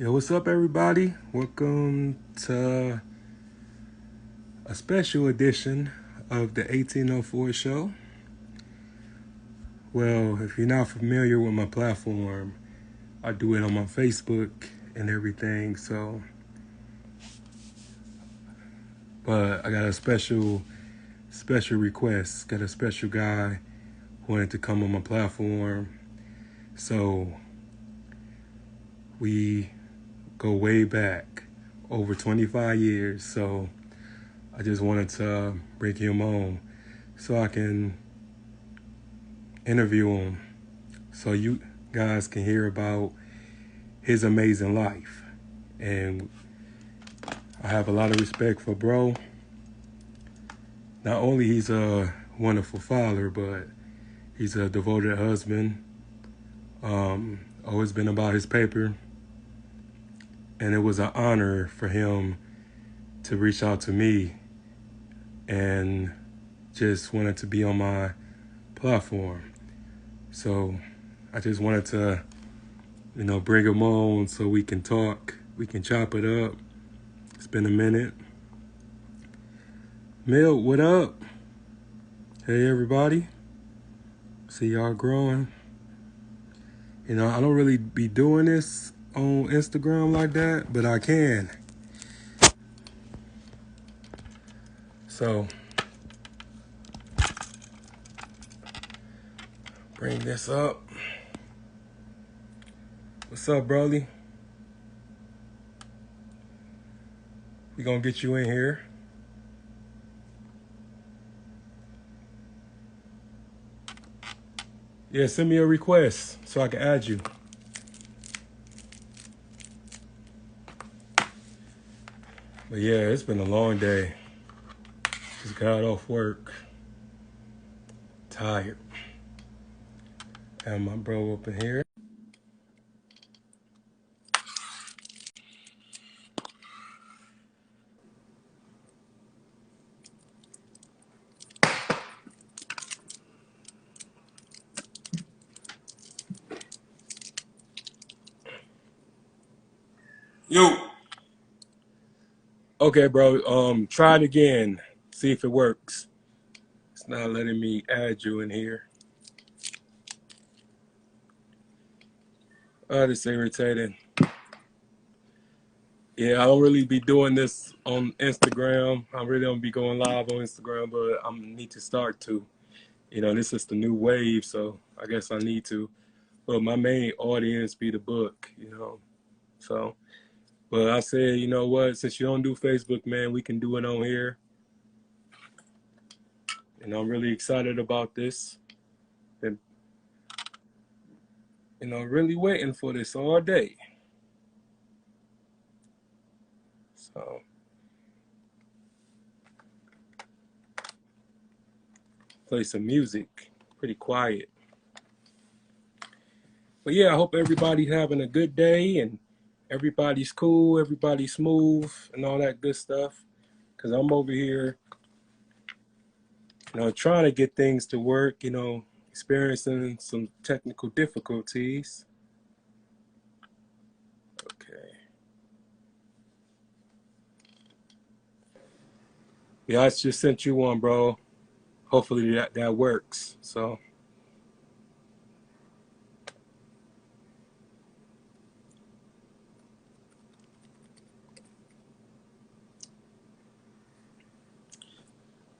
Yo, what's up, everybody? Welcome to a special edition of the 1804 show. Well, if you're not familiar with my platform, I do it on my Facebook and everything. But I got a special request. Got a special guy who wanted to come on my platform. So we go way back, over 25 years. So I just wanted to bring him on so I can interview him, so you guys can hear about his amazing life. And I have a lot of respect for bro. Not only he's a wonderful father, but he's a devoted husband. Always been about his paper. And it was an honor for him to reach out to me and just wanted to be on my platform. So I just wanted to, bring him on so we can talk, we can chop it up. It's been a minute. Milt, what up? Hey, everybody. See y'all growing. I don't really be doing this on Instagram like that, but I can. So, bring this up. What's up, Broly? We gonna get you in here. Yeah, send me a request so I can add you. But yeah, it's been a long day. Just got off work. Tired. Have my bro up in here. Yo. Okay, bro. Try it again. See if it works. It's not letting me add you in here. Oh, this irritating. Yeah, I don't really be doing this on Instagram. I really don't be going live on Instagram, but I need to start to. This is the new wave, so I guess I need to. But my main audience be the book, So, but I said, you know what? Since you don't do Facebook, man, we can do it on here. And I'm really excited about this. And, really waiting for this all day. So, play some music. Pretty quiet. But yeah, I hope everybody's having a good day and everybody's cool, everybody's smooth, and all that good stuff. Because I'm over here, trying to get things to work, experiencing some technical difficulties. Okay. Yeah, I just sent you one, bro. Hopefully that works. So.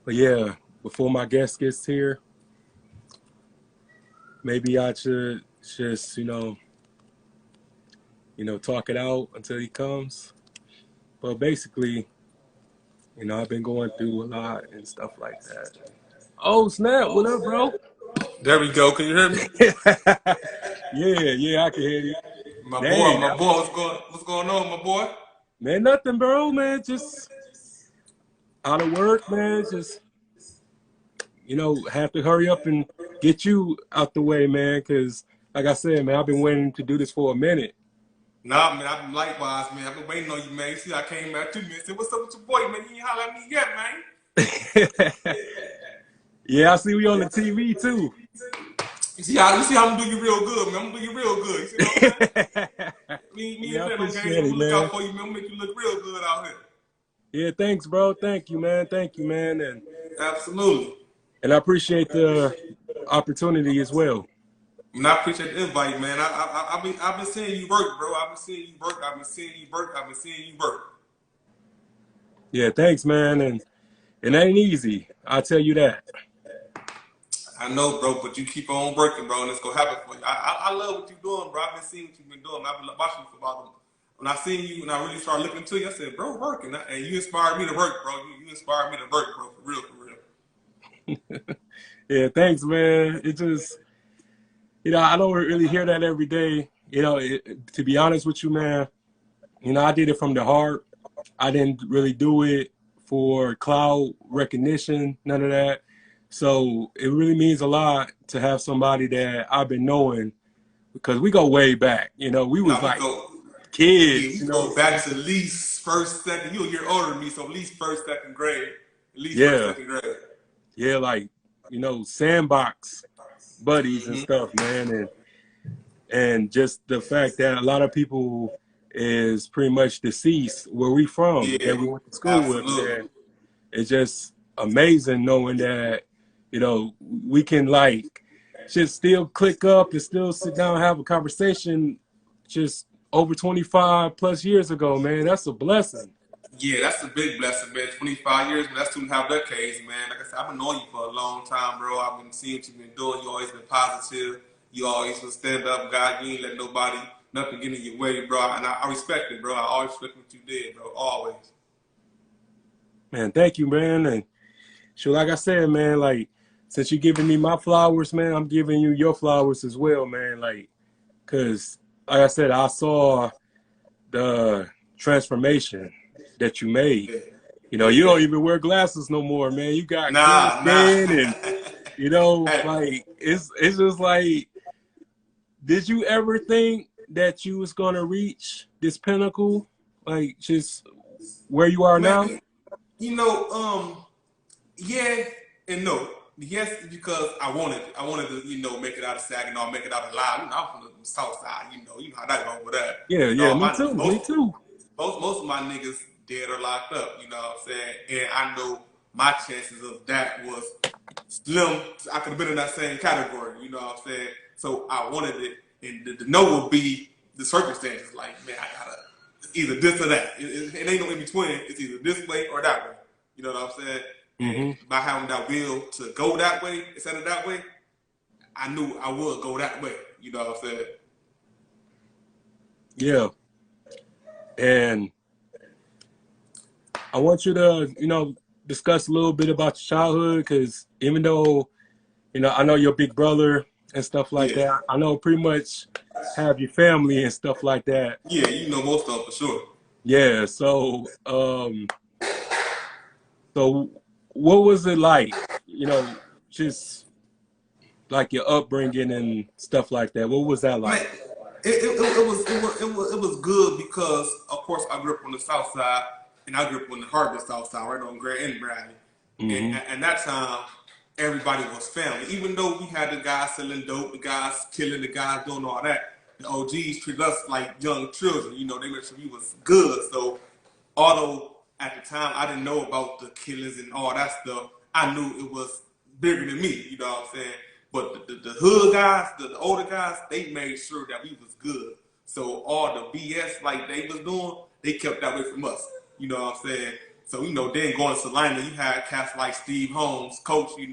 But yeah, before my guest gets here, maybe I should just, talk it out until he comes. But basically, I've been going through a lot and stuff like that. Oh, snap. What up, bro? There we go. Can you hear me? Yeah, I can hear you. My Dang. boy, what's going on, my boy? Man, nothing, bro, man. Just out of work, man. Just, have to hurry up and get you out the way, man. Because, like I said, man, I've been waiting to do this for a minute. Nah, man, I've been likewise, man. I've been waiting on you, man. You see, I came back 2 minutes. Said, what's up with your boy, man? You ain't holler at me yet, man. Yeah, I see we on the TV, too. You see how I'm gonna do you real good, man. I'm gonna do you real good. You see what I'm saying? Me Yeah, and I Fred on game. appreciate I'm it, gonna look out man. for you, man. We'll make you look real good out here. Yeah, thanks, bro. Thank you, man. Thank you, man. Absolutely. And I appreciate the opportunity as well. And I appreciate the invite, man. I've been seeing you work, bro. I've been seeing you work. I've been seeing you work. I've been seeing you work. Yeah, thanks, man. And it ain't easy. I'll tell you that. I know, bro, but you keep on working, bro, and it's gonna happen for you. I love what you're doing, bro. I've been seeing what you've been doing. I've been watching you for about. When I seen you and I really started looking into you, I said, bro, working, and you inspired me to work, bro. You inspired me to work, bro, for real, for real. Yeah, thanks, man. It just, I don't really hear that every day. To be honest with you, man, I did it from the heart. I didn't really do it for cloud recognition, none of that. So it really means a lot to have somebody that I've been knowing because we go way back. We was Now we like go, yeah, kids, we go back to at least first, second. You're a year older than me, so at least first, second grade. At least first, Yeah. second grade. Yeah, like, sandbox buddies and Mm-hmm. stuff, man. And just the fact that a lot of people is pretty much deceased where we from, that Yeah, we went to school with, absolutely. man. It's just amazing knowing that, we can like just still click up and still sit down and have a conversation just over 25 plus years ago, man. That's a blessing. Yeah, that's a big blessing, man. 25 years, man. That's 2.5 decades, man. Like I said, I've been knowing you for a long time, bro. I've been seeing what you've been doing. You always been positive. You always been stand up guy. You ain't let nobody, nothing get in your way, bro. And I respect it, bro. I always respect what you did, bro. Always. Man, thank you, man. And sure, like I said, man, like, since you're giving me my flowers, man, I'm giving you your flowers as well, man. Like, because, like I said, I saw the transformation that you made. Yeah. You Yeah. don't even wear glasses no more, man. You got clear Nah, nah. skin and, Hey, like, it's just like, did you ever think that you was going to reach this pinnacle? Like, just where you are now? man, yeah and no. Yes, because I wanted to, make it out of Saginaw, make it out alive. I'm from the South Side. You know how that go with that. Yeah, And yeah, all me my too, me most too. most of my niggas dead or locked up. You know what I'm saying? And I know my chances of that was slim. I could have been in that same category. You know what I'm saying? So I wanted it, and the no would be the circumstances. Like, man, I gotta either this or that. It ain't no in between. It's either this way or that way. You know what I'm saying? And Hmm. by having that will to go that way instead of that way, I knew I would go that way. You know what I'm saying? Yeah. And I want you to, discuss a little bit about your childhood because even though, I know your big brother and stuff like Yeah. that, I know pretty much have your family and stuff like that. Yeah, you know most of them for sure. Yeah. So what was it like, just like your upbringing and stuff like that? What was that Man, like? it was good because of course I grew up on the south side and I grew up on the heart of the south side, right on Grand and Bradley. Hmm. And that time everybody was family. Even though we had the guys selling dope, the guys killing, the guys doing all that, the OGs treated us like young children. They made sure we was good. So although at the time I didn't know about the killings and all that stuff, I knew it was bigger than me. You know what I'm saying? But the hood guys, the older guys, they made sure that we was good. So all the BS like they was doing, they kept that away from us. You know what I'm saying? So then going to Salina, you had cats like Steve Holmes, coach. He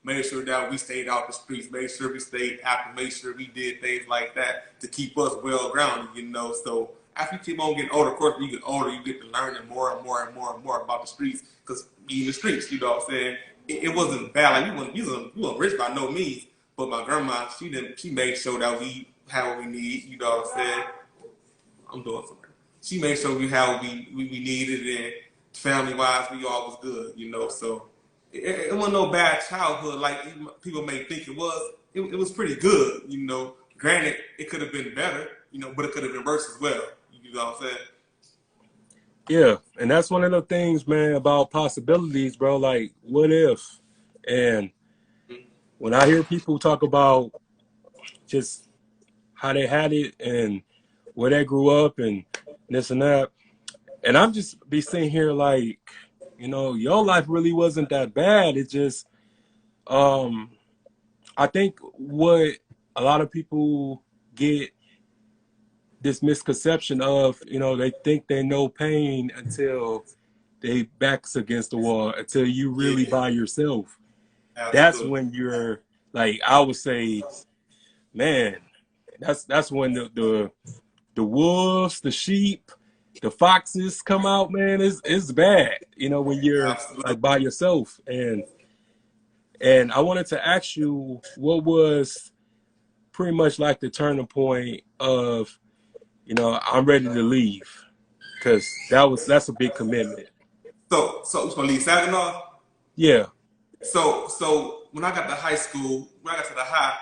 made sure that we stayed out the streets, made sure we stayed active, made sure we did things like that to keep us well grounded. So after you keep on getting older, of course, when you get older, you get to learning more and more and more and more about the streets because be in the streets. You know what I'm saying? It wasn't bad. Like we weren't rich by no means, but my grandma, she made sure that we had what we need. You know what I'm saying? I'm doing something. She made sure we had what we needed, and family wise, we all was good. So it wasn't no bad childhood like people may think it was. It was pretty good. Granted, it could have been better. But it could have been worse as well. You know what I'm saying? Yeah. And that's one of the things, man, about possibilities, bro. Like, what if? And when I hear people talk about just how they had it and where they grew up and this and that. And I'm just be sitting here like, you know, your life really wasn't that bad. It just, I think what a lot of people get this misconception of, you know, they think they know pain until they backs against the wall, until you really Yeah, by yourself. That's absolutely. when you're like, I would say, man, that's when the wolves, the sheep, the foxes come out, man. It's bad, you know, when you're Absolutely. like by yourself. And I wanted to ask you, what was pretty much like the turning point of, you know, I'm ready to leave, because that's a big commitment. So for Lee Saginaw. Yeah, So when I got to high school, when I got to the high,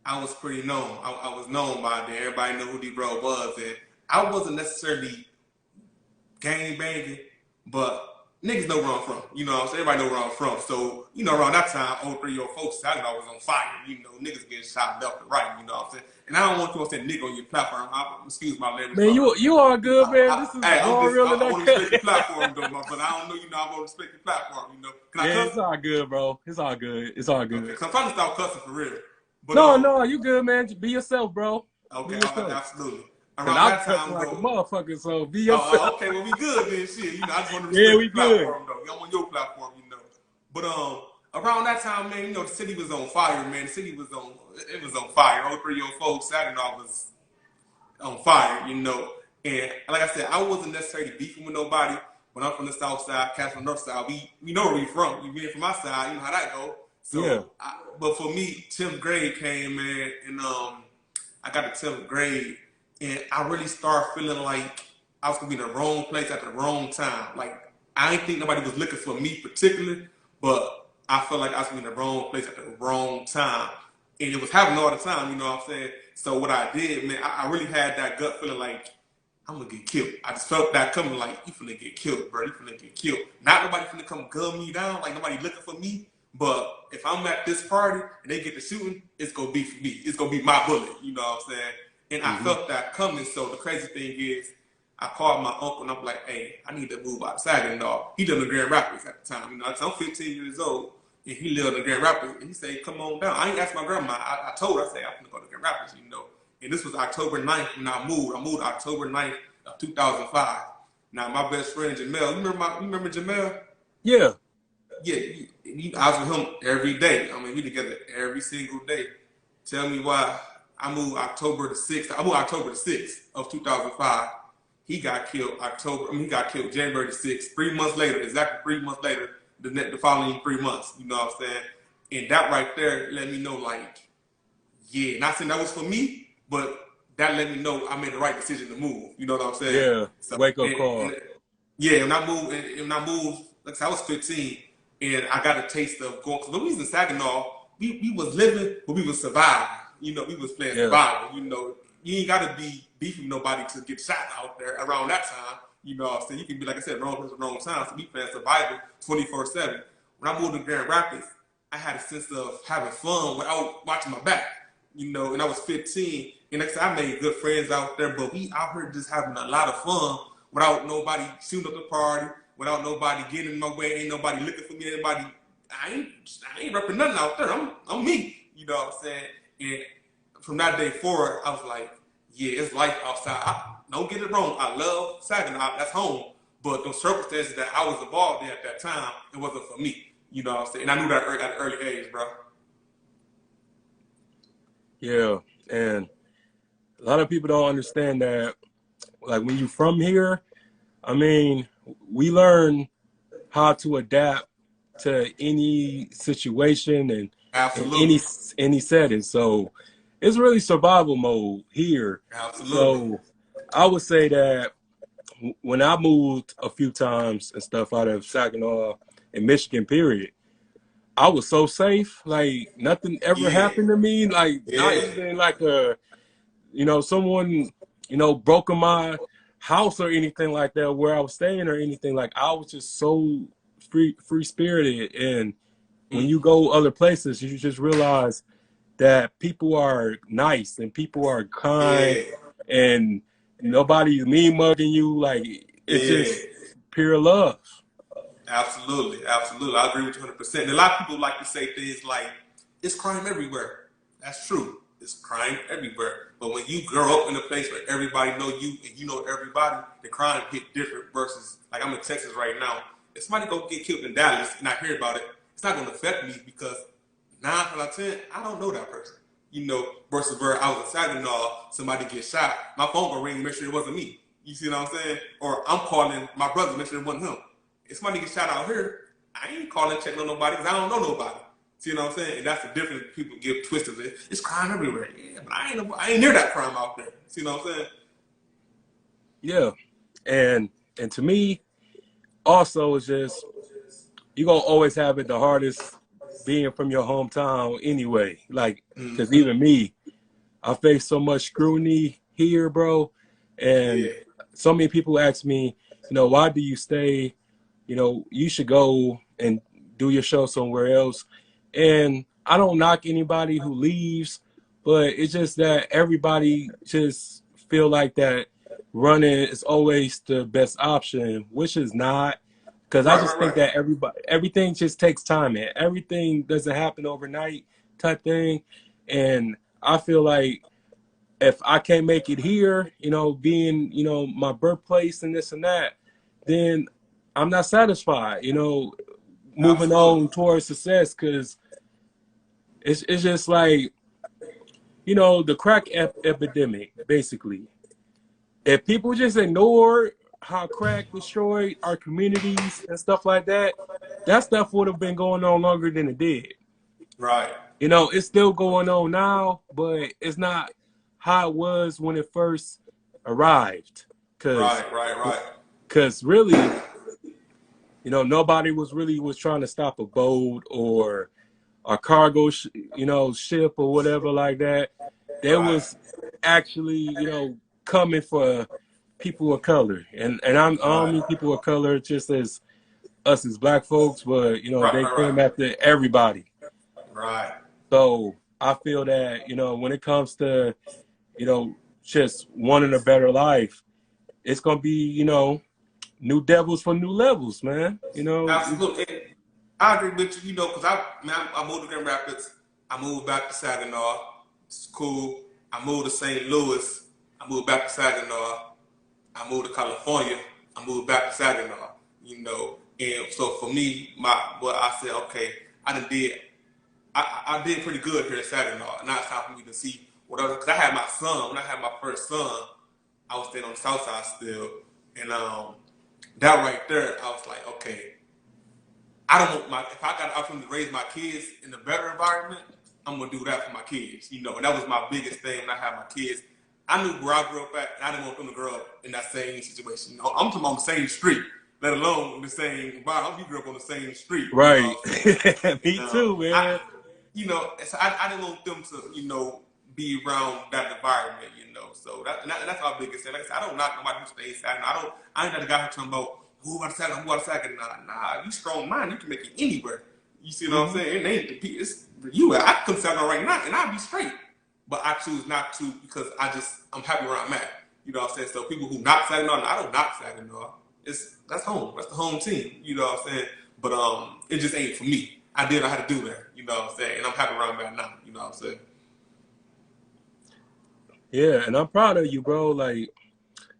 I was pretty known. I was known by then. Everybody knew who D-Bro was, and I wasn't necessarily gang banging, but niggas know where I'm from. You know what I'm saying? Everybody know where I'm from. So, you know, around that time, 03, 04, I was on fire. You know, niggas getting shot left and right, you know what I'm saying? And I don't want you to say nigga on your platform. Excuse my language, man, but you are good, man. This is hey, all real and I want to respect your uncut. platform though, but I don't know, you know, I want to respect your platform, you know. Can I Yeah, cuss? it's all good, bro. It's all good. It's all Okay, good. cause I'm trying to stop cussing for real. But No, you good, man. Just be yourself, bro. Be okay, yourself. absolutely. Cause Around I'm that cussing time like a though, motherfucker, so be yourself. okay, well we good then, shit. You know, I just want to Yeah, respect we your good. platform though. I'm on your platform, you know. But around that time, man, you know, the city was on fire, man. The city was on fire. 03, 04, Saginaw was on fire, you know. And like I said, I wasn't necessarily beefing with nobody. When I'm from the south side, cats from the north side, we know where we from. You being from my side, you know how that go. Yeah. But for me, 10th grade came, man, and I got to 10th grade, and I really started feeling like I was gonna be in the wrong place at the wrong time. Like I didn't think nobody was looking for me particularly, but I felt like I was in the wrong place at the wrong time, and it was happening all the time. You know what I'm saying? So what I did, man, I really had that gut feeling like I'm gonna get killed. I just felt that coming, like you finna get killed, bro. You finna get killed. Not nobody finna come gun me down, like nobody looking for me. But if I'm at this party and they get to shooting, it's gonna be for me. It's gonna be my bullet. You know what I'm saying? And I Hmm. felt that coming. So the crazy thing is, I called my uncle and I'm like, hey, I need to move out of Saginaw. He lived in Grand Rapids at the time. You know, I'm 15 years old and he lived in Grand Rapids. And he said, come on down. I ain't asked my grandma. I told her, I said, I'm gonna go to Grand Rapids, you know. And this was October 9th when I moved. I moved October 9th of 2005. Now my best friend Jamel, you remember Jamel? Yeah. Yeah, I was with him every day. I mean, we together every single day. Tell me why. I moved October the 6th. I moved October the 6th of 2005. He got killed he got killed January the 6th. 3 months later, exactly 3 months later, the following 3 months. You know what I'm saying? And that right there let me know, like, yeah, not saying that was for me, but that let me know I made the right decision to move. You know what I'm saying? Yeah. So, Wake up call. yeah, when I moved, like I said, I was 15, and I got a taste of going. Cause when we was in Saginaw, we was living, but we was surviving. You know, we was playing Yeah. survival. You know, you ain't got to be beefing nobody to get shot out there around that time. You know what I'm saying? You can be, like I said, wrong person, wrong time. So we playing survival 24/7. When I moved to Grand Rapids, I had a sense of having fun without watching my back. You know, and I was 15, and like I said, I made good friends out there, but we out here just having a lot of fun without nobody shooting up the party, without nobody getting in my way, ain't nobody looking for me, anybody. I ain't repping nothing out there. I'm me. You know what I'm saying? And from that day forward, I was like, yeah, it's life outside. Don't get it wrong. I love Saginaw. That's home. But those circumstances that I was involved in at that time, it wasn't for me. You know what I'm saying? And I knew that at an early age, bro. Yeah. And a lot of people don't understand that, like, when you from here, I mean, we learn how to adapt to any situation and in Absolutely. any setting. So it's really survival mode here. Absolutely. So I would say that when I moved a few times and stuff out of Saginaw and Michigan, period, I was so safe. Like nothing ever Yeah. happened to me. Like not Yeah. even like someone, broke in my house or anything like that where I was staying or anything. Like I was just so free spirited. And when you go other places, you just realize that people are nice and people are kind Yeah. and nobody's mean mugging you. Like, it's Yeah. just pure love. Absolutely, absolutely. I agree with you 100%. And a lot of people like to say things like, it's crime everywhere. That's true. It's crime everywhere. But when you grow up in a place where everybody know you and you know everybody, the crime hit different versus, like I'm in Texas right now. If somebody go get killed in Dallas and I hear about it, it's not going to affect me because 9 out of 10, I don't know that person. You know, versus where I was in Saginaw, somebody gets shot, my phone gonna ring and make sure it wasn't me. You see what I'm saying? Or I'm calling my brother to make sure it wasn't him. If somebody gets shot out here, I ain't calling checking on nobody because I don't know nobody. See what I'm saying? And that's the difference people get twisted. It's crime everywhere. Yeah, but I ain't near that crime out there. See what I'm saying? Yeah. And to me, also, it's just, you're going to always have it the hardest being from your hometown anyway. Like, because even me, I face so much scrutiny here, bro. And Yeah. so many people ask me, why do you stay? You should go and do your show somewhere else. And I don't knock anybody who leaves, but it's just that everybody just feel like that running is always the best option, which is not. Because I just think that everything just takes time, and everything doesn't happen overnight type thing. And I feel like if I can't make it here, being, my birthplace and this and that, then I'm not satisfied, moving Absolutely. on towards success. Because it's just like, the crack epidemic, basically. If people just ignore how crack destroyed our communities and stuff like that, that stuff would have been going on longer than it did. Right. It's still going on now, but it's not how it was when it first arrived. Cause Right. really, nobody was trying to stop a boat or a cargo, ship or whatever like that. There Right. was actually, coming for people of color, and I don't mean people of color just as us as black folks, but they came after everybody. Right. So I feel that, when it comes to, just wanting a better life, it's going to be, new devils for new levels, man. Absolutely. And I agree with you, because I moved to Grand Rapids. I moved back to Saginaw. It's cool. I moved to St. Louis. I moved back to Saginaw. I moved to California. I moved back to Saginaw, And so for me, I said, okay, I did pretty good here in Saginaw. Now it's time for me to see whatever. Because I had my son. When I had my first son, I was staying on the south side still. And that right there, I was like, okay, I don't want if I got the opportunity to raise my kids in a better environment, I'm gonna do that for my kids, And that was my biggest thing when I had my kids. I knew where I grew up at, and I didn't want them to grow up in that same situation. I'm talking on the same street, let alone the same environment. We grew up on the same street, right? Me too, man. So I didn't want them to, be around that environment, So that's our biggest thing. Like I said, I don't knock nobody who stays sad. I ain't got a guy who talking about who out of Saginaw, who out of Saginaw. Nah, you strong mind, you can make it anywhere. You see what I'm saying? It ain't it's for you. I can come to Saginaw right now and I'll be straight. But I choose not to because I'm happy where I'm at. You know what I'm saying? So people who knock Saginaw, I don't knock Saginaw. That's home. That's the home team. You know what I'm saying? But it just ain't for me. I did what I had to do there. You know what I'm saying? And I'm happy where I'm at now. You know what I'm saying? Yeah, and I'm proud of you, bro. Like,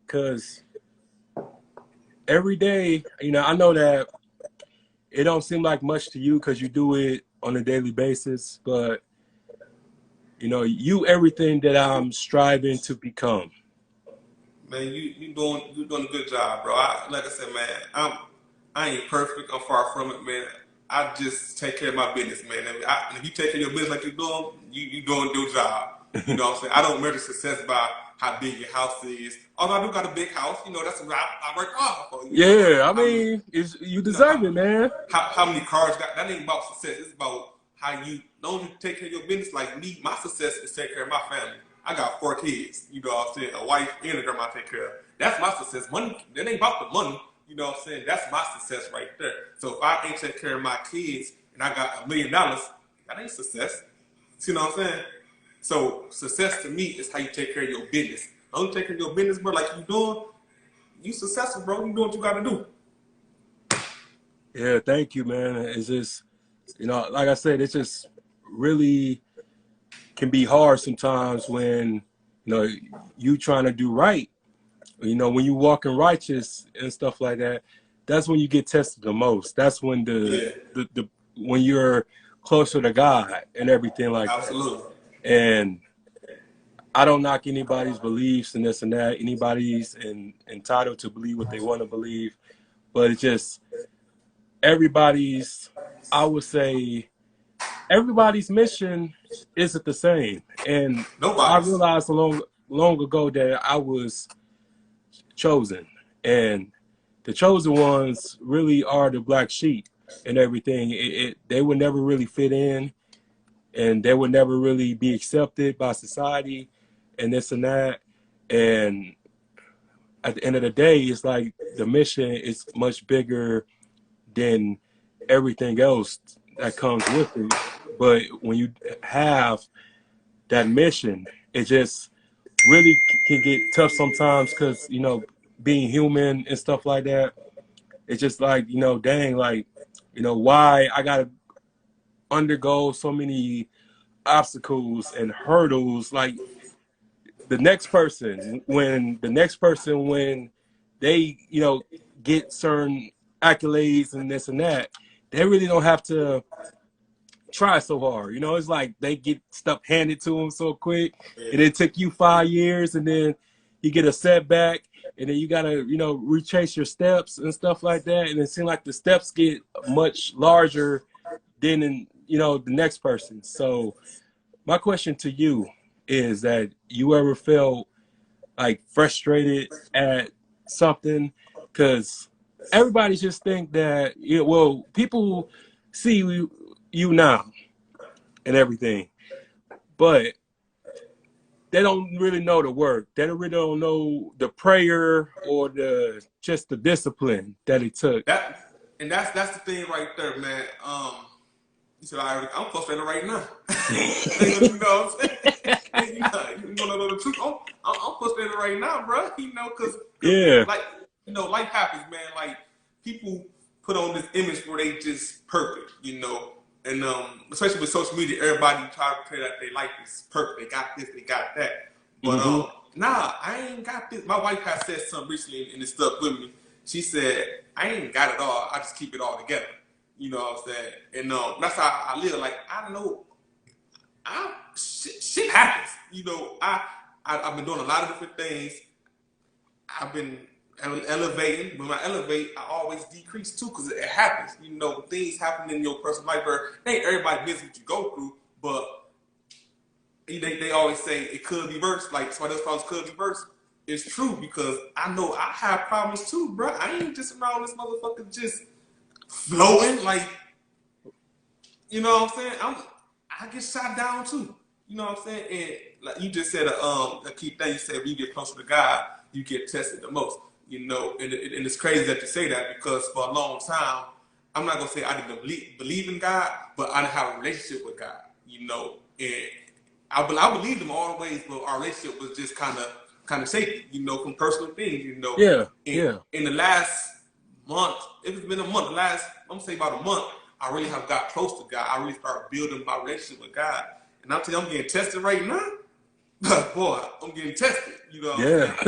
cause every day, I know that it don't seem like much to you because you do it on a daily basis, but you everything that I'm striving to become. Man, you doing a good job, bro. Like I said, man, I ain't perfect. I'm far from it, man. I just take care of my business, man. If you take care of your business like you're doing, you doing your job. You know what I'm saying? I don't measure success by how big your house is. Although I do got a big house, that's what I work hard for. Yeah, I mean, you deserve it, man. How many cars you got? That ain't about success. It's about how you don't you take care of your business. Like me, my success is take care of my family. I got 4 kids, you know what I'm saying? A wife and a grandma I take care of. That's my success. Money, that ain't about the money, you know what I'm saying? That's my success right there. So if I ain't take care of my kids and I got $1 million, that ain't success. See what I'm saying? So success to me is how you take care of your business. Don't take care of your business, bro, like you doing. You successful, bro. You doing what you got to do. Yeah, thank you, man. It's just, like I said, it's just really can be hard sometimes when, you trying to do right. When you walk in righteous and stuff like that, that's when you get tested the most. That's when Yeah, when you're closer to God and everything like that. absolutely. And I don't knock anybody's beliefs and this and that. Anybody's entitled to believe what they want to believe, but it's just everybody's. I would say everybody's mission isn't the same, and I Nobody's. realized long ago that I was chosen, and the chosen ones really are the black sheep and everything. They would never really fit in, and they would never really be accepted by society, and this and that. And at the end of the day, it's like the mission is much bigger than everything else that comes with it. But when you have that mission, it just really can get tough sometimes because, being human and stuff like that, it's just like, dang, like, why I got to undergo so many obstacles and hurdles. Like the next person, when they, get certain accolades and this and that, they really don't have to try so hard. It's like they get stuff handed to them so quick, and it took you 5 years, and then you get a setback, and then you gotta, retrace your steps and stuff like that, and it seems like the steps get much larger than the next person. So my question to you is that you ever felt like frustrated at something? Because everybody just think that, people see you now and everything, but they don't really know the work. They really don't know the prayer or just the discipline that it took. That's the thing right there, man. You said I'm frustrated right now. You know what I'm saying? You wanna know the truth? I'm frustrated right now, bro. Cause Yeah. like life happens, man. Like people put on this image where they just perfect, and especially with social media, everybody try to portray that their life is perfect. They got this, they got that. But nah, I ain't got this. My wife has said something recently, and it stuck with me. She said, "I ain't got it all. I just keep it all together." You know what I'm saying? And that's how I live. Like I know, shit happens. I've been doing a lot of different things. I've been elevating. When I elevate, I always decrease too, because it happens. Things happen in your personal life where ain't everybody business what you go through, but they always say it could be worse. Like somebody else's problems could be worse. It's true, because I know I have problems too, bro. I ain't just around this motherfucker just flowing, like, you know what I'm saying? I get shot down too. You know what I'm saying? And like you just said, a key thing. You said when you get closer to God, you get tested the most. And it's crazy that you say that, because for a long time, I'm not gonna say I didn't believe in God, but I didn't have a relationship with God. And I believed him all the ways, but our relationship was just kind of shaky. From personal things. Yeah. In the last month, it's been a month. I'm gonna say about a month, I really have got close to God. I really started building my relationship with God. And I'm telling you, I'm getting tested right now. Boy, I'm getting tested. You know what I'm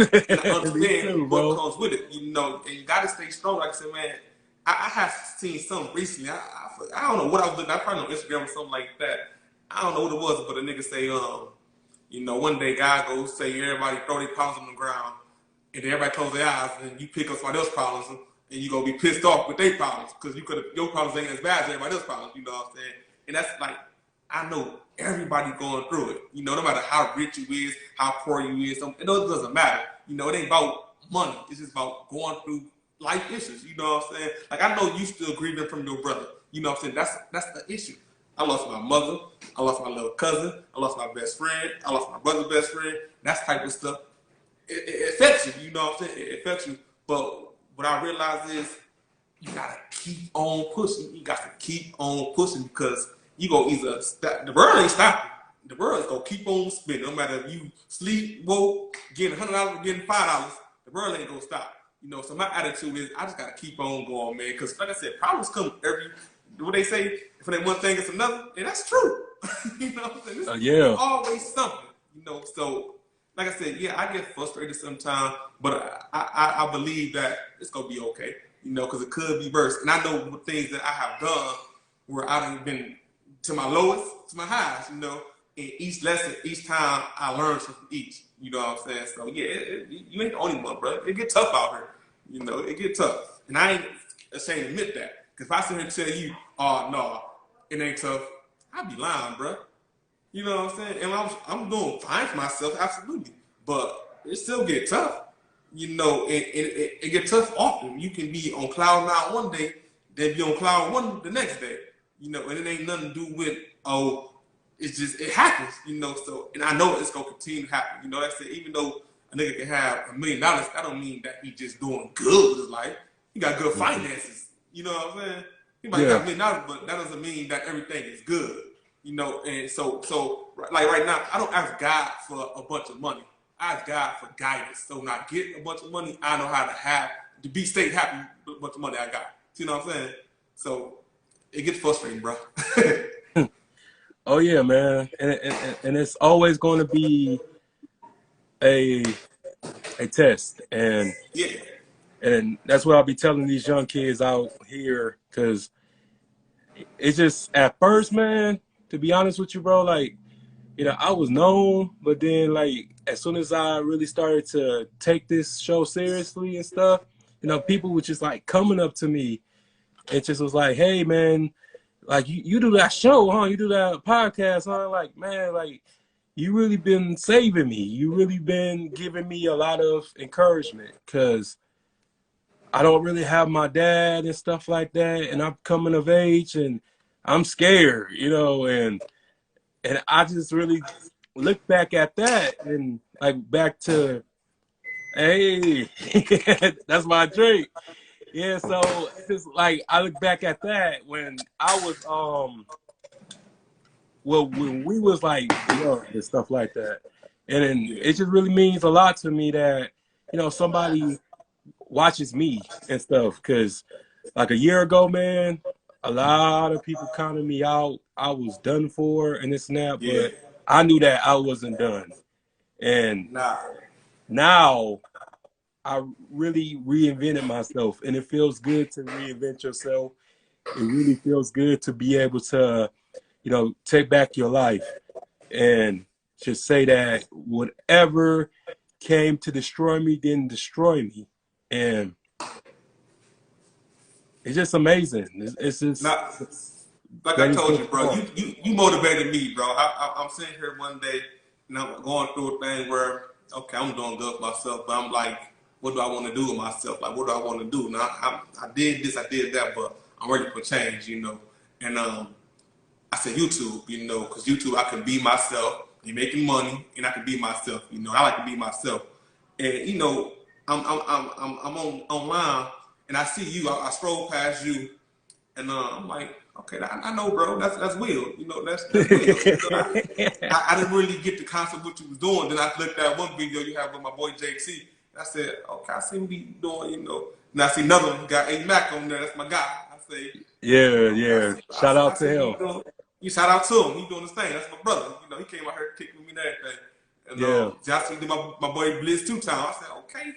saying? And I understand what comes with it. And you gotta stay strong. Like I said, man, I have seen something recently. I don't know what I was looking at. I probably on Instagram or something like that. I don't know what it was, but a nigga say, one day God goes say everybody throw their problems on the ground, and then everybody close their eyes, and you pick up somebody else's problems, and you gonna be pissed off with their problems, because your problems ain't as bad as everybody else's problems. You know what I'm saying? And that's like, I know everybody going through it. No matter how rich you is, how poor you is, it doesn't matter. It ain't about money. It's just about going through life issues. You know what I'm saying? Like, I know you still grieving from your brother. You know what I'm saying? That's the issue. I lost my mother. I lost my little cousin. I lost my best friend. I lost my brother's best friend. That type of stuff. It affects you. You know what I'm saying? It affects you. But what I realize is you gotta keep on pushing. You got to keep on pushing, because you gonna either stop. The world ain't stopping. The world is gonna keep on spinning. No matter if you sleep, woke, getting $100, we're getting $5. The world ain't gonna stop. You know, so my attitude is I just gotta keep on going, man. Because like I said, problems come what they say, if it ain't one thing, it's another, and that's true. You know what I'm saying? It's always something. You know, so like I said, yeah, I get frustrated sometimes, but I believe that it's gonna be okay. You know, because it could be worse. And I know things that I have done where I've been to my lowest, to my highest. You know, and each lesson, each time I learn something from each. You know what I'm saying? So yeah, you ain't the only one, bro. It get tough out here. You know, it get tough, and I ain't ashamed to admit that. Because if I sit here and tell you, oh no, it ain't tough, I'd be lying, bro. You know what I'm saying? And I'm doing fine for myself, absolutely. But it still get tough. You know, it get tough often. You can be on cloud nine one day, then be on cloud one the next day. You know, and it ain't nothing to do with, oh, it's just, it happens, you know. So, and I know it's going to continue to happen. You know, that's it. Even though a nigga can have $1 million, that don't mean that he just doing good with his life. He got good finances. You know what I'm saying? He might got $1 million, but that doesn't mean that everything is good. You know, and so like right now, I don't ask God for a bunch of money. I ask God for guidance. So when I get a bunch of money, I know how to stay happy with a bunch of money I got. You know what I'm saying? So it gets frustrating, bro. Oh yeah, man, and it's always going to be a test, and that's what I'll be telling these young kids out here, because it's just at first, man. To be honest with you, bro, like, you know, I was known, but then like as soon as I really started to take this show seriously and stuff, you know, people were just like coming up to me and just was like, "Hey, man, like you do that show, huh? You do that podcast, huh? Like, man, like you really been saving me. You really been giving me a lot of encouragement, because I don't really have my dad and stuff like that, and I'm coming of age and I'm scared, you know, and I just really look back at that and like back to, hey, that's my drink. Yeah, so it's just like I look back at that when I was when we was like young and stuff like that. And then it just really means a lot to me that, you know, somebody watches me and stuff, because like a year ago, man, a lot of people counted me out. I was done for and this and that, but I knew that I wasn't done. And now I really reinvented myself, and it feels good to reinvent yourself. It really feels good to be able to, you know, take back your life and just say that whatever came to destroy me didn't destroy me. And it's just amazing. It's just like I told you, bro, you motivated me, bro. I'm sitting here one day and I'm going through a thing where, okay, I'm doing good for myself, but I'm like, what do I want to do with myself? Like, what do I want to do? Now, I did this, I did that, but I'm ready for change, you know. And I said YouTube, you know, because YouTube, I can be myself. You're making money, and I can be myself. You know, I like to be myself. And you know, I'm on online, and I see you. I scroll past you, and I'm like, okay, I know, bro. That's Will. You know, that's Will. You know, I didn't really get the concept of what you was doing. Then I looked at one video you have with my boy JC. I said, okay, I see what he doing. You know, and I see another one got A Mac on there. That's my guy. I say, yeah. Shout out to him. You shout out to him. He doing his thing. That's my brother. You know, he came out here kicking me and everything. And Johnson did my boy Blizz 2 times. I said, okay,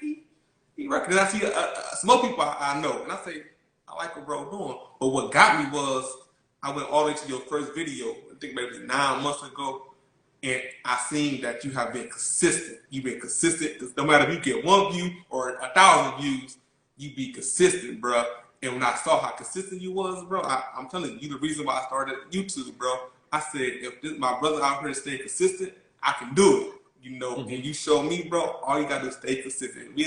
he reckon. I see some more people I know, and I say, I like what bro doing. But what got me was I went all the way to your first video. I think maybe 9 months ago, and I seen that you have been consistent. You've been consistent, because no matter if you get 1 view or 1,000 views, you be consistent, bro. And when I saw how consistent you was, bro, I'm telling you, the reason why I started YouTube, bro. I said, if my brother out here stay consistent, I can do it. You know, and you show me, bro, all you gotta do is stay consistent.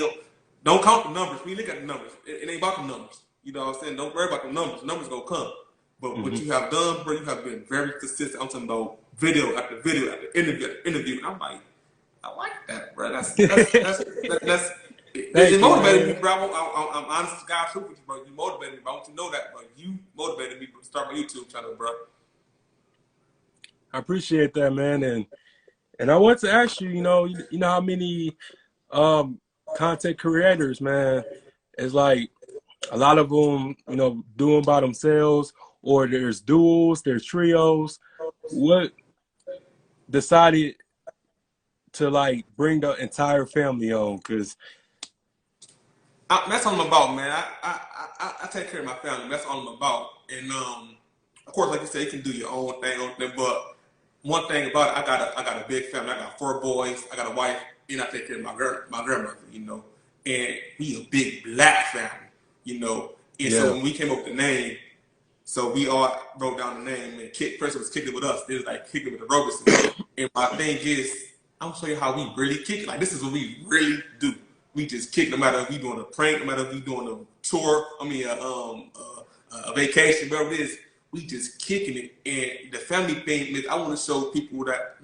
Don't count the numbers. We look at the numbers. It ain't about the numbers. You know what I'm saying? Don't worry about the numbers. The numbers gonna come. But what you have done, bro, you have been very consistent. I'm talking about video after video after interview. And I'm like, I like that, bro. That's it motivated me, bro. I'm honest to God, truth with you, bro. You motivated me, bro. I want you to know that, bro. You motivated me to start my YouTube channel, bro. I appreciate that, man. And I want to ask you, you know how many Content creators, man, it's like a lot of them, doing by themselves, or there's duos, there's trios. What decided to like bring the entire family on? Because That's what I'm about, man. I take care of my family. That's all I'm about. And of course, like you said, you can do your own thing. But one thing about it, I got a big family. I got 4 boys. I got a wife, and I take care of my grandmother. And we a big black family. And so yeah, when we came up with the name, so we all wrote down the name, and first was kicking with us. It was like kicking with the Roberson. And my thing is, I'm gonna show you how we really kick it. Like, this is what we really do. We just kick, no matter if we doing a prank, no matter if we doing a tour. A vacation, whatever it is. We just kicking it. And the family thing is, I want to show people that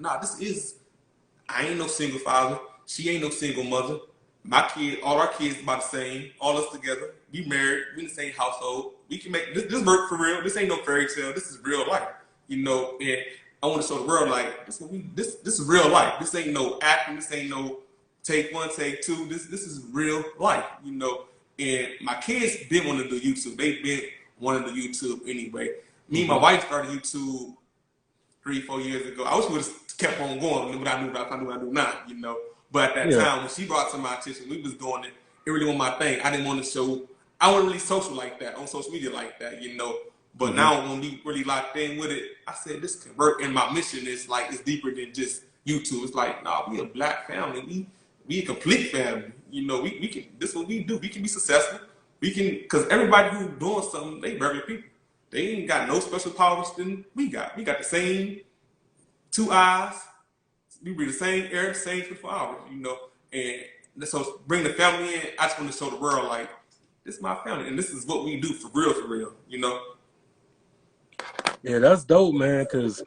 I ain't no single father. She ain't no single mother. My kid, all our kids about the same, all us together. We married, we in the same household. We can make this work for real. This ain't no fairy tale. This is real life. And I want to show the world like this is real life. This ain't no acting, this ain't no take one, take two. This is real life, And my kids didn't want to do YouTube. They've been wanting to do YouTube anyway. Me and my wife started YouTube 3-4 years ago. I wish we would have kept on going, but I knew what I do now. But at that yeah, time, when she brought it to my attention, we was doing it. It really was my thing. I didn't want to show. I wasn't really social like that, on social media like that. But now when we really locked in with it, I said this can work. And my mission is like it's deeper than just YouTube. It's like, nah, we a black family. We a complete family. We can. This is what we do. We can be successful. We can, because everybody who's doing something, they regular people. They ain't got no special powers than we got. We got the same 2 eyes. We breathe the same air, the same 24 hours, And so bring the family in. I just want to show the world, like, this is my family, and this is what we do for real. yeah, that's dope, man. Because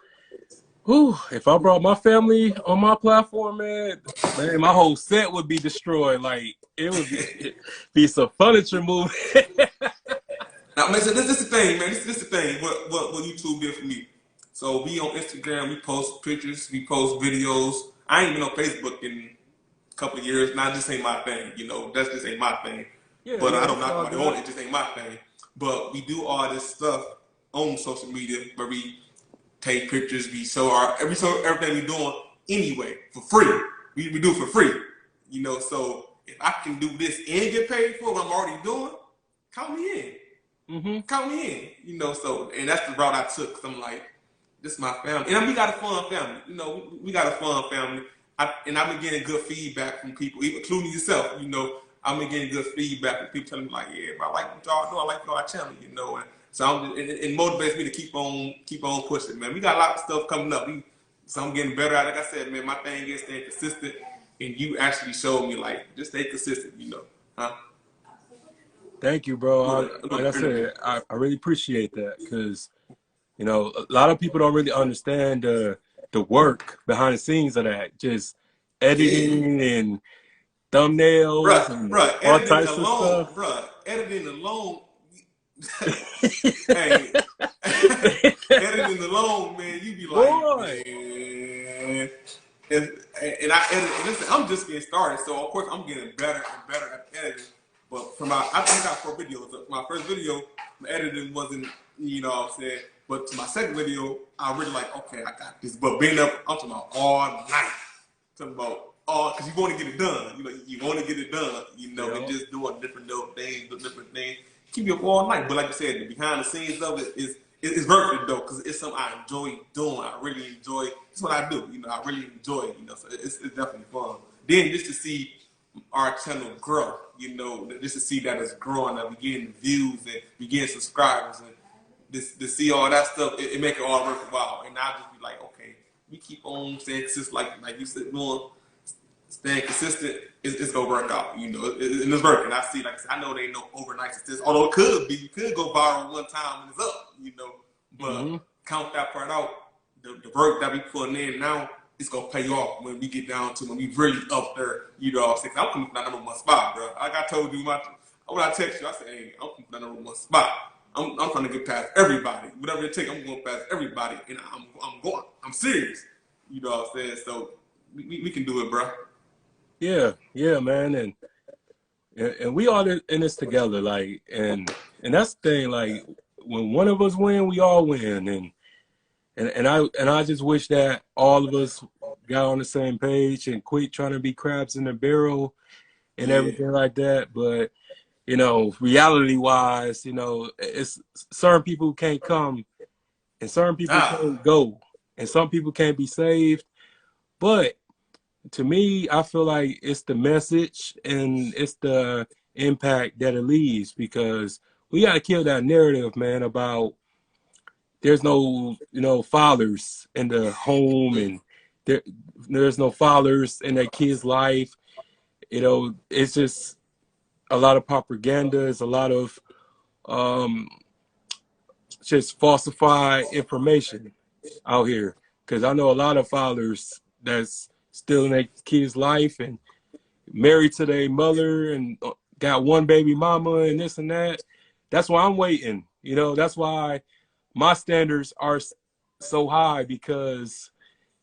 if I brought my family on my platform, man, my whole set would be destroyed. Like it would be some furniture moving. Now, man, so this is the thing, man. This is the thing. What YouTube did for me. So we on Instagram, we post pictures, we post videos. I ain't been on Facebook in a couple of years. Now, this ain't my thing. That's just ain't my thing. Yeah, But yeah, I don't it's knock all nobody on good. it. It just ain't my thing. But we do all this stuff on social media where we take pictures, we show everything we doing anyway for free. We do it for free. So if I can do this and get paid for what I'm already doing, count me in. Count me in. So, and that's the route I took. Cause I'm like, this is my family, and we got a fun family. We got a fun family. I've been getting good feedback from people, even including yourself. I've been getting good feedback from people telling me like, yeah, I like what y'all do. I like y'all channel. And so it motivates me to keep on pushing, man. We got a lot of stuff coming up. So I'm getting better at it. Like I said, man, my thing is staying consistent, and you actually showed me like just stay consistent. Huh? Thank you, bro. Like I said, I really appreciate that because a lot of people don't really understand the work behind the scenes of that. Just Yeah. editing and thumbnails and all types of stuff. Editing alone, hey, editing alone, man, you be like, Boy. man, and I edit. And listen, I'm just getting started, so of course I'm getting better and better at editing. But I think I got 4 videos. My first video, my editing wasn't, what I'm saying. But to my second video, I really like, okay, I got this. But being up, I'm talking about all night. Talking about all, because you want to get it done. You want to get it done. And just doing different little things, keep you up all night. But like I said, the behind the scenes of it is worth it though, because it's something I enjoy doing. I really enjoy. It's what I do. I really enjoy it. So it's definitely fun. Then just to see our channel grow, just to see that it's growing, that we getting views and we getting subscribers, and this to see all that stuff, it make it all worthwhile. And I just be like, okay, we keep on staying consistent, like you said, staying consistent, it's gonna work out, and it's working. I see, like I know there ain't no overnight success, although it could be. You could go viral one time and it's up, but count that part out. The work that we putting in now, it's gonna pay off when we get down to when we really up there. I'm coming from that #1 spot, bro. Like I told you, when I text you, I said, hey, I'm coming from that #1 spot. I'm trying to get past everybody. Whatever it takes, I'm going past everybody, and I'm going. I'm serious. You know what I'm saying? So we can do it, bro. Yeah, man, and we all in this together, like, and that's the thing, like, when one of us win, we all win, and I just wish that all of us got on the same page and quit trying to be crabs in the barrel and Yeah. everything like that. But reality wise, it's certain people can't come and certain people Nah. can't go and some people can't be saved. But to me, I feel like it's the message and it's the impact that it leaves, because we got to kill that narrative, man, about there's no, fathers in the home, and there, there's no fathers in their kid's life. It's just a lot of propaganda. It's a lot of um, just falsified information out here. Because I know a lot of fathers that's still in their kid's life and married to their mother and got one baby mama and this and that. That's why I'm waiting. That's why my standards are so high, because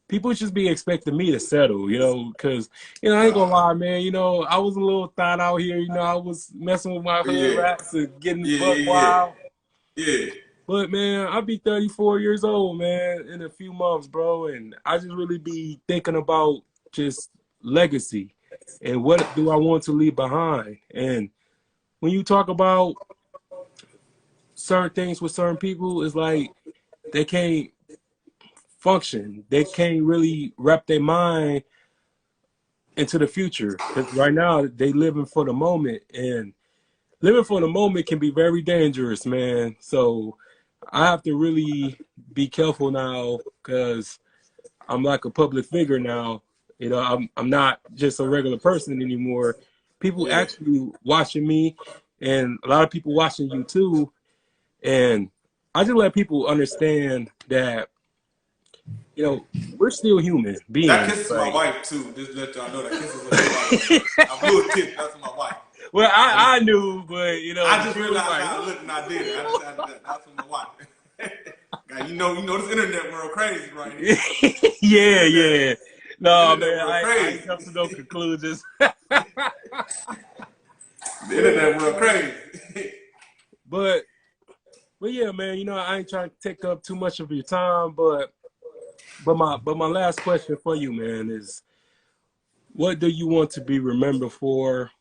people just be expecting me to settle, because, I ain't gonna Nah. lie, man, I was a little thought out here, I was messing with my hood Yeah. rats and getting Yeah. buck Yeah. wild. Yeah. Yeah. But man, I'll be 34 years old, man, in a few months, bro. And I just really be thinking about just legacy and what do I want to leave behind. And when you talk about certain things with certain people, it's like they can't function. They can't really wrap their mind into the future. Because right now they living for the moment, and living for the moment can be very dangerous, man. So I have to really be careful now, because I'm like a public figure now. I'm not just a regular person anymore. People Yeah. actually watching me, and a lot of people watching you too. And I just let people understand that we're still human That beings. kiss is my Like, wife too. Just to let y'all know that kiss is with my wife. I blew a kiss. That's my wife. well, I just, I knew, but I the just people was realized like, how I looked and I did it. That's with my wife. God, you know this internet world crazy right here. yeah, Internet, yeah. No, internet man, world I crazy. ain't come to no conclusions. The internet world crazy. but But yeah, man, I ain't trying to take up too much of your time, but my last question for you, man, is what do you want to be remembered for?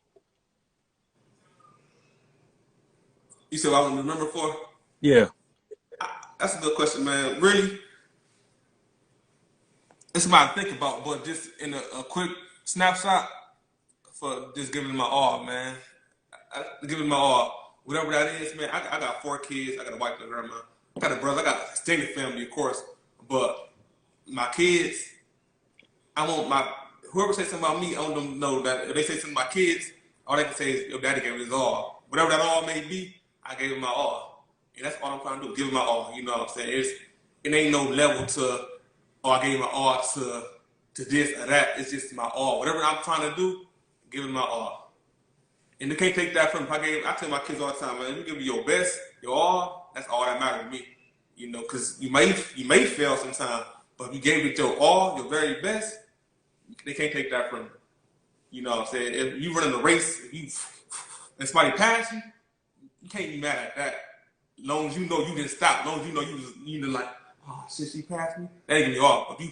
You said what I want to remember for? Yeah, That's a good question, man. Really, it's about to think about, but just in a quick snapshot for just giving my all, man. Giving my all, whatever that is, man. I got 4 kids. I got a wife and a grandma. I got a brother. I got an extended family, of course. But my kids, I want my whoever says something about me, I want them to know that if they say something about my kids, all they can say is, "Your daddy gave his all." Whatever that all may be, I gave him my all, and that's all I'm trying to do. Give him my all. You know what I'm saying? It ain't no level to, oh, I gave my all to this or that. It's just my all. Whatever I'm trying to do, give him my all. And they can't take that from me. I tell my kids all the time, man, you give me your best, your all, that's all that matters to me. Because you may fail sometimes, but if you gave it your all, your very best, they can't take that from you. You know what I'm saying? If you running a race, and somebody pass you, you can't be mad at that. As long as you know you didn't stop, as long as you know you didn't like, oh shit, she passed me. That ain't gonna be all. If you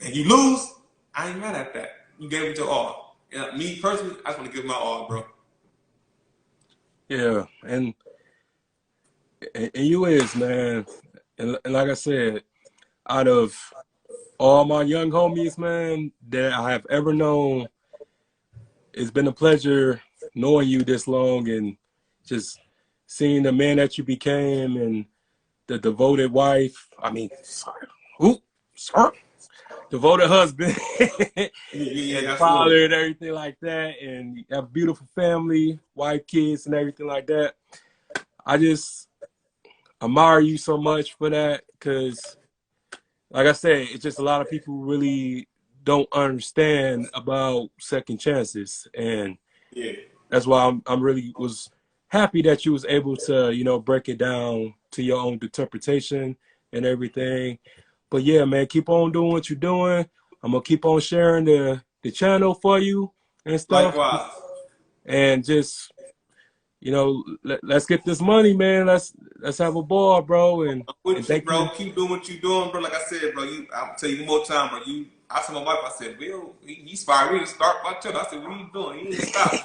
and you lose, I ain't mad at that. You gave it your all. Me personally, I just want to give my all, bro. yeah, and you is, man, and like I said, out of all my young homies, man, that I have ever known, it's been a pleasure knowing you this long and just seeing the man that you became and the devoted wife. I mean, sorry, ooh, sorry, devoted husband Yeah, and absolutely. father and everything like that, and you have a beautiful family, wife, kids, and everything like that. I just admire you so much for that, because, like I said, it's just a lot of people really don't understand about second chances, and Yeah. that's why I'm really was happy that you was able to break it down to your own interpretation and everything. But yeah, man, keep on doing what you're doing. I'm gonna keep on sharing the channel for you and stuff, Likewise. and just let's get this money, man. Let's have a ball, bro, and I'm with you, thank bro. you. Keep doing what you're doing, bro. Like I said, bro, I'm tell you one more time, bro. I told my wife, I said, Bill, he inspired me to start my channel. I said, what are you doing? He ain't stop.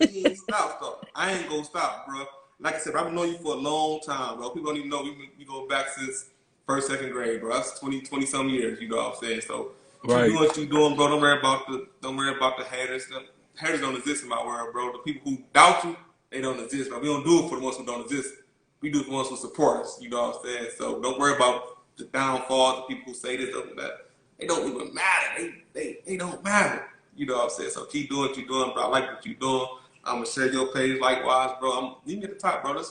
He ain't stop. I ain't gonna stop, bro. Like I said, I've been knowing you for a long time, bro. People don't even know we go back since first, second grade, bro. That's 20 some years, you know what I'm saying? So keep doing Right. what you're doing, bro. Don't worry about the haters. The haters don't exist in my world, bro. The people who doubt you, they don't exist, bro. We don't do it for the ones who don't exist. We do it for the ones who support us, you know what I'm saying? So don't worry about the downfalls, the people who say this or that. They don't even matter. They don't matter. You know what I'm saying? So keep doing what you're doing, bro. I like what you're doing. I'm gonna share your page likewise, bro. You can get the top, bro. Like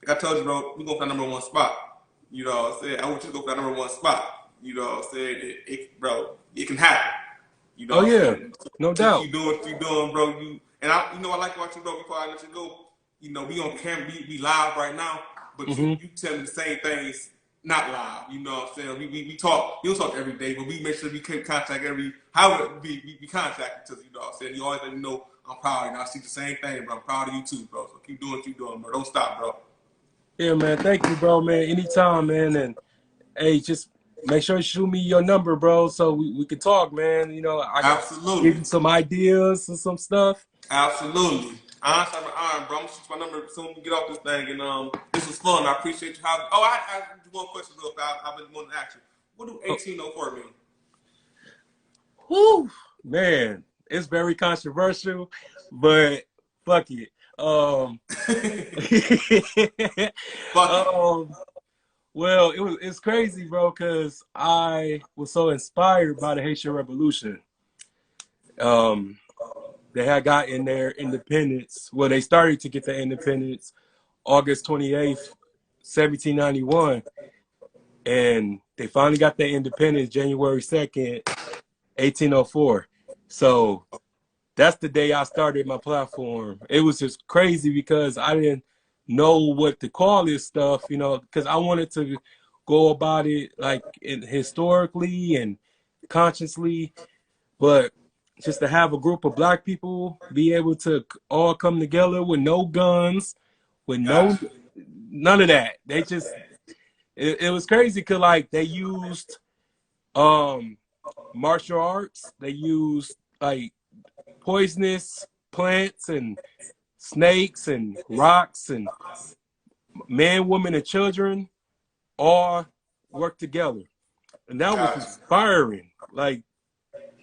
I told you, bro, we're gonna find number one spot. You know what I'm saying? I want you to go for that number one spot. You know what I'm saying? Bro, it can happen. You know Oh what I'm yeah, saying? no So doubt. keep doing what you're doing, bro. You know I like about you, bro. Before I let you go, you know we on camera, we live right now, but Hmm. you tell me the same things not live. You know what I'm saying? We talk. You don't talk every day, but we make sure we keep contact however we contact each other. You know what I'm saying? You always let me know I'm proud of you. I see the same thing, bro. I'm proud of you too, bro. So keep doing what you're doing, bro. Don't stop, bro. Yeah, man. Thank you, bro, man. Anytime, man. And hey, just make sure you shoot me your number, bro, so we can talk, man. I can give Absolutely. you some ideas and some stuff. Absolutely. Iron sharpen iron, bro. I'm gonna shoot my number as soon as we get off this thing. And this was fun. I appreciate you. I have one question real fast. I've been wanting to ask you. What do Oh, 1804 mean? whew, man, it's very controversial, but fuck it. Um, Fuck it. um, well, it's crazy, bro, because I was so inspired by the Haitian Revolution. Um, they had gotten their independence. Well, they started to get their independence August 28th, 1791, and they finally got their independence January 2nd, 1804. So that's the day I started my platform. It was just crazy because I didn't know what to call this stuff, because I wanted to go about it like historically and consciously, but just to have a group of black people be able to all come together with no guns, with Got you. none of that. They just it was crazy because like they used um martial arts, they used like poisonous plants and snakes and rocks, and men, women, and children all work together. And that was Got you. inspiring. Like,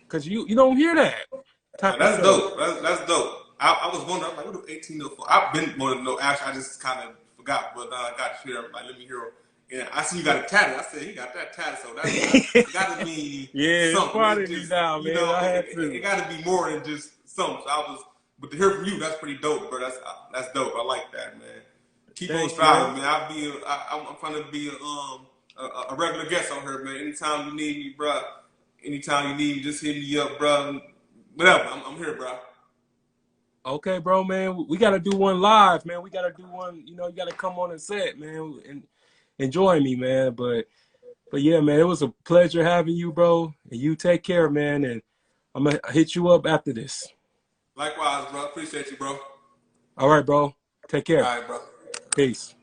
because you don't hear that Now, type of that's stuff. dope. That's dope. I was wondering, I'm like, what do 1804? I've been wanting to know. Actually, I just kind of forgot, but I got you here. Like, let me hear. And I see you got a tattoo. I said he got that tattoo, so that got to mean Yeah, it's something. part It of me just, now, man. I had it to. got to be more than just something. So but to hear from you, that's pretty dope, bro. That's dope. I like that, man. Keep on Thank you, man. striving, man. I'm trying to be a regular guest on here, man. Anytime you need me, bro. Anytime you need me, just hit me up, bro. Whatever. I'm here, bro. Okay, bro, man. We gotta do one live, man. We gotta do one. You gotta come on and set, man, and enjoy me, man. But yeah, man, it was a pleasure having you, bro. And you take care, man. And I'm gonna hit you up after this. Likewise, bro. Appreciate you, bro. All right, bro. Take care. All right, bro. Peace.